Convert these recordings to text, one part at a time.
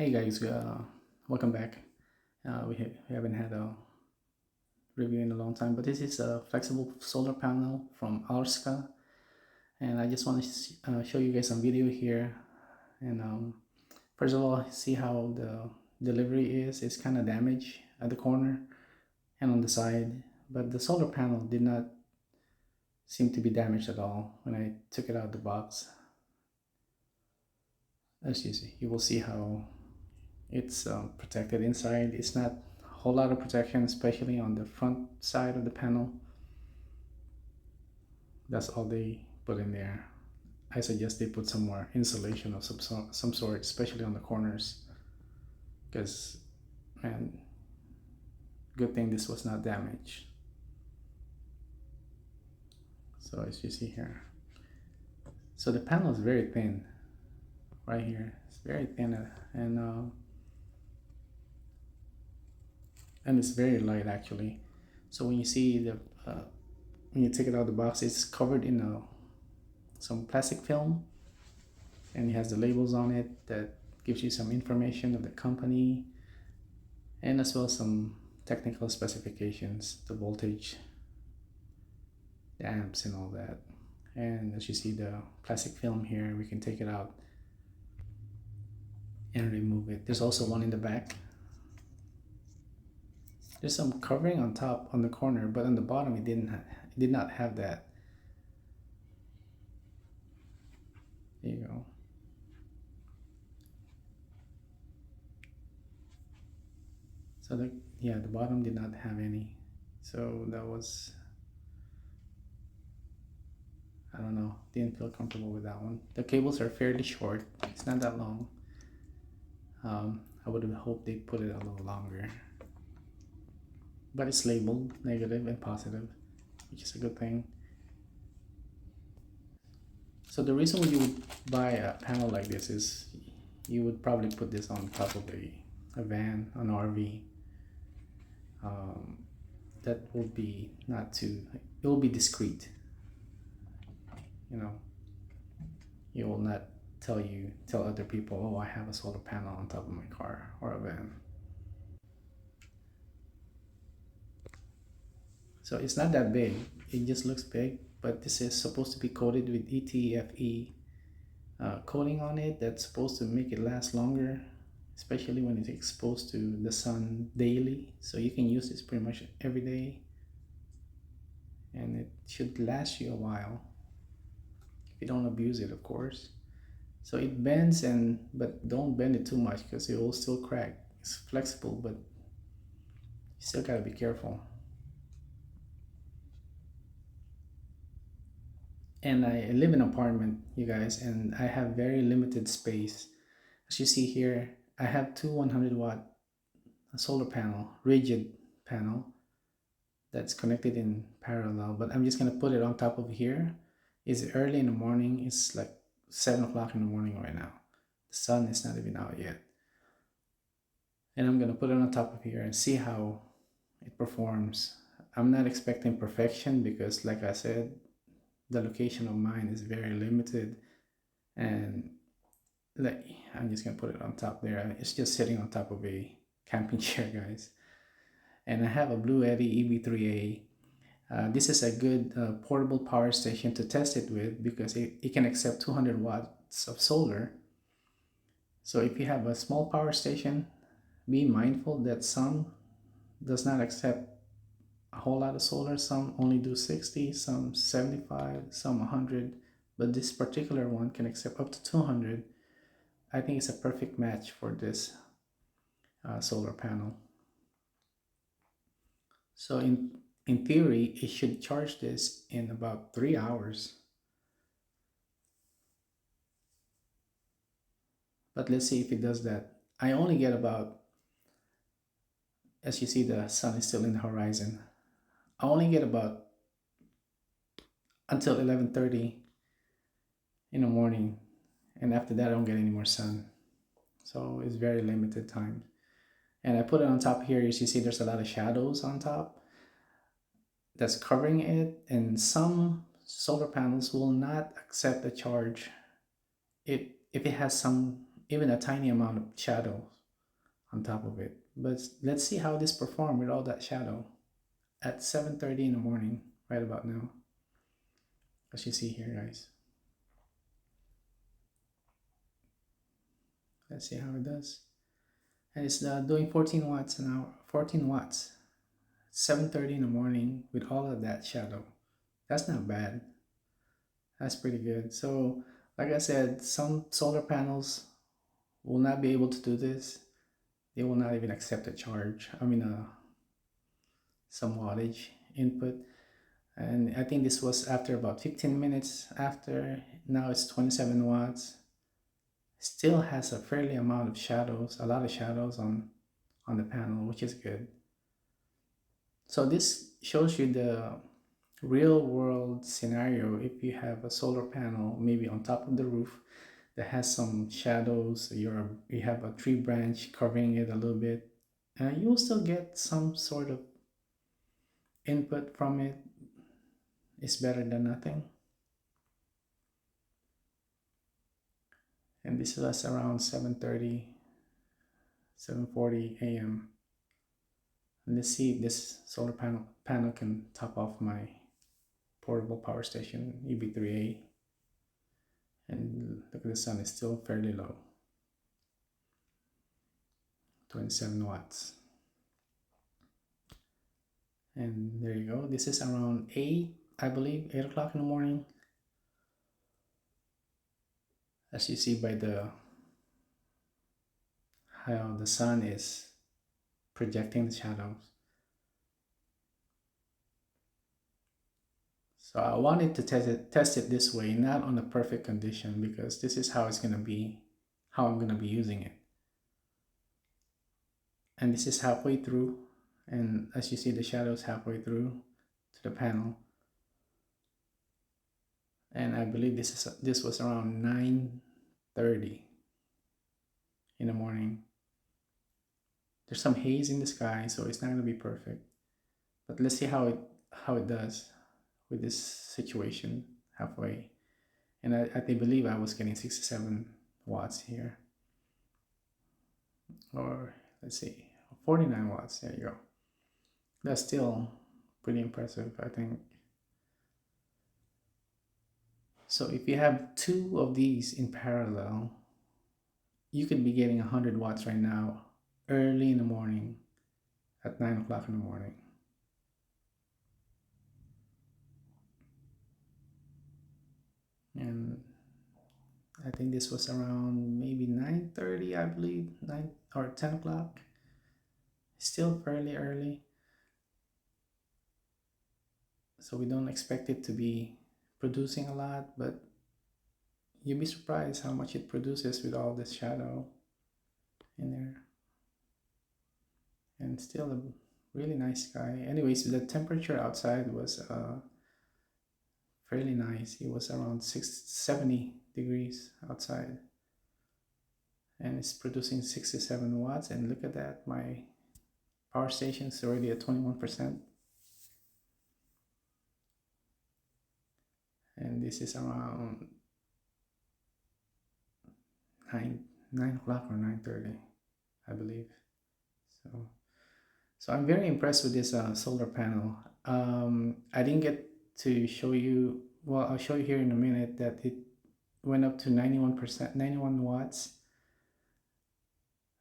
Hey guys, welcome back. We haven't had a review in a long time, but this is a flexible solar panel from Alrska, and I just want to show you guys some video here. And first of all, see how the delivery is. It's kind of damaged at the corner and on the side, but the solar panel did not seem to be damaged at all when I took it out of the box. As you see, you will see how it's protected inside. It's not a whole lot of protection, especially on the front side of the panel. That's all they put in there. I suggest they put some more insulation of some sort, especially on the corners, because man, good thing this was not damaged. So as you see here, so the panel is very thin right here. It's very thin, and it's very light actually. So when you see the when you take it out of the box, it's covered in some plastic film, and it has the labels on it that gives you some information of the company, and as well as some technical specifications, the voltage, the amps, and all that. And as you see the plastic film here, we can take it out and remove it. There's also one in the back. There's some covering on top on the corner, but on the bottom it did not have that. There you go. So the bottom did not have any. So that was, I don't know, didn't feel comfortable with that one. The cables are fairly short. It's not that long. I would have hoped they put it a little longer. But it's labeled negative and positive, which is a good thing. So the reason why you would buy a panel like this is you would probably put this on top of a van, an RV. That will be not too, it will be discreet. You know, you will not tell other people, oh, I have a solar panel on top of my car or a van. So it's not that big. It just looks big, but this is supposed to be coated with ETFE coating on it that's supposed to make it last longer, especially when it's exposed to the sun daily. So you can use this pretty much every day, and it should last you a while if you don't abuse it, of course. So it bends, but don't bend it too much because it will still crack. It's flexible, but you still gotta be careful. And I live in an apartment, you guys, and I have very limited space. As you see here, I have two 100-watt solar panel, rigid panel, that's connected in parallel, but I'm just gonna put it on top of here. It's early in the morning. It's like 7 o'clock in the morning right now. The sun is not even out yet. And I'm gonna put it on top of here and see how it performs. I'm not expecting perfection because like I said, the location of mine is very limited, and like I'm just gonna put it on top there. It's just sitting on top of a camping chair, guys. And I have a Blue Eddy EV3A. This is a good portable power station to test it with because it can accept 200 watts of solar. So if you have a small power station, be mindful that some does not accept a whole lot of solar. Some only do 60, some 75, some 100, but this particular one can accept up to 200. I think it's a perfect match for this solar panel. So in theory, it should charge this in about 3 hours. But let's see if it does that. I only get about, as you see, the sun is still in the horizon. I only get about until 11:30 in the morning, and after that, I don't get any more sun. So it's very limited time. And I put it on top here. As you see, there's a lot of shadows on top that's covering it, and some solar panels will not accept a charge. If it has some even a tiny amount of shadow on top of it. But let's see how this perform with all that shadow at 7:30 in the morning, right about now, as you see here, guys. Let's see how it does. And it's doing 14 watts an hour, 14 watts, 7:30 in the morning with all of that shadow. That's not bad. That's pretty good. So, like I said, some solar panels will not be able to do this. They will not even accept a charge. I mean, some wattage input. And I think this was after about 15 minutes after. Now it's 27 watts. Still has a fairly amount of shadows, a lot of shadows on the panel, which is good. So this shows you the real world scenario if you have a solar panel maybe on top of the roof that has some shadows, you have a tree branch covering it a little bit, you will still get some sort of input from it. It's better than nothing. And this was around 7:30, 7:40 a.m. And let's see if this solar panel can top off my portable power station EB3A. And look at the sun, is still fairly low, 27 watts. And there you go. This is around 8, I believe, 8 o'clock in the morning. As you see by the how the sun is projecting the shadows. So I wanted to test it this way, not on a perfect condition, because this is how it's going to be, how I'm going to be using it. And this is halfway through, and as you see, the shadows halfway through to the panel. And I believe this was around 9:30 in the morning. There's some haze in the sky, so it's not going to be perfect. But let's see how it does with this situation halfway. And I believe I was getting 67 watts here, or let's see, 49 watts. There you go. That's still pretty impressive, I think. So if you have two of these in parallel, you could be getting 100 watts right now, early in the morning, at 9 o'clock in the morning. And I think this was around maybe 9:30, I believe, 9 or 10 o'clock. Still fairly early. So we don't expect it to be producing a lot, but you'd be surprised how much it produces with all this shadow in there. And still a really nice sky. Anyways, the temperature outside was fairly nice. It was around 70 degrees outside. And it's producing 67 watts. And look at that, my power station is already at 21%. And this is around 9 o'clock or 9:30, I believe. So I'm very impressed with this solar panel. I didn't get to show you, well, I'll show you here in a minute that it went up to 91%, 91 watts.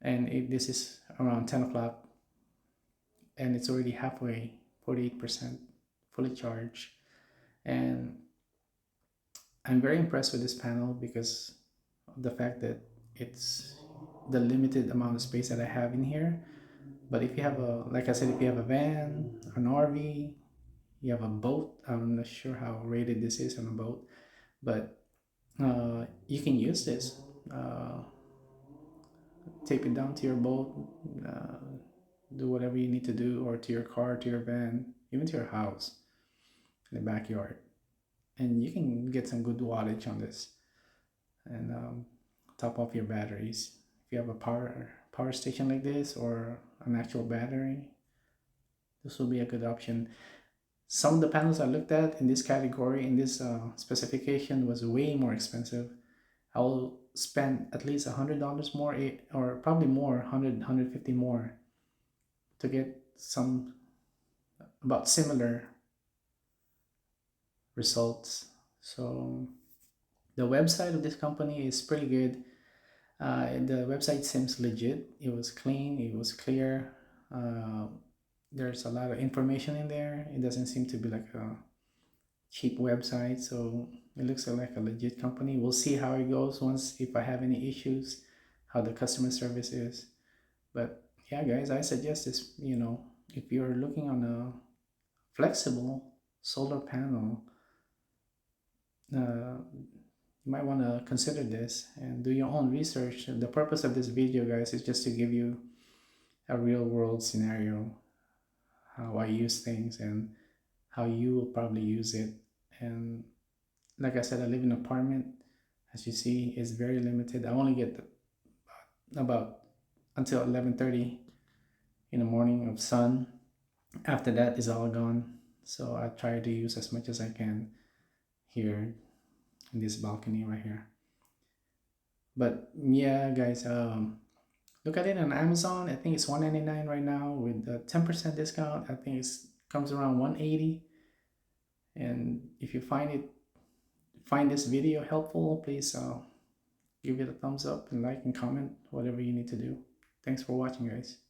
And this is around 10 o'clock, and it's already halfway, 48%, fully charged. And I'm very impressed with this panel because of the fact that it's the limited amount of space that I have in here. But if you have like I said, if you have a van, an RV, you have a boat, I'm not sure how rated this is on a boat, but you can use this. Tape it down to your boat, uh, do whatever you need to do, or to your car, to your van, even to your house, in the backyard. And you can get some good wattage on this, and top off your batteries. If you have a power station like this or an actual battery, this will be a good option. Some of the panels I looked at in this category, in this specification, was way more expensive. I will spend at least $100 more, or probably more, 150 more, to get some about similar results. So the website of this company is pretty good. The website seems legit. It was clean. It was clear. Uh, there's a lot of information in there. It doesn't seem to be like a cheap website. So it looks like a legit company. We'll see how it goes once, if I have any issues, how the customer service is. But yeah, guys, I suggest this. If you're looking on a flexible solar panel, you might want to consider this and do your own research. The purpose of this video, guys, is just to give you a real world scenario, how I use things and how you will probably use it. And like I said, I live in an apartment. As you see, it's very limited. I only get about until 11:30 in the morning of sun. After that is all gone. So I try to use as much as I can here in this balcony right here. But yeah, guys, look at it on Amazon. I think it's 199 right now with a 10% discount. I think it comes around 180. And if you find this video helpful, please give it a thumbs up and like and comment, whatever you need to do. Thanks for watching, guys.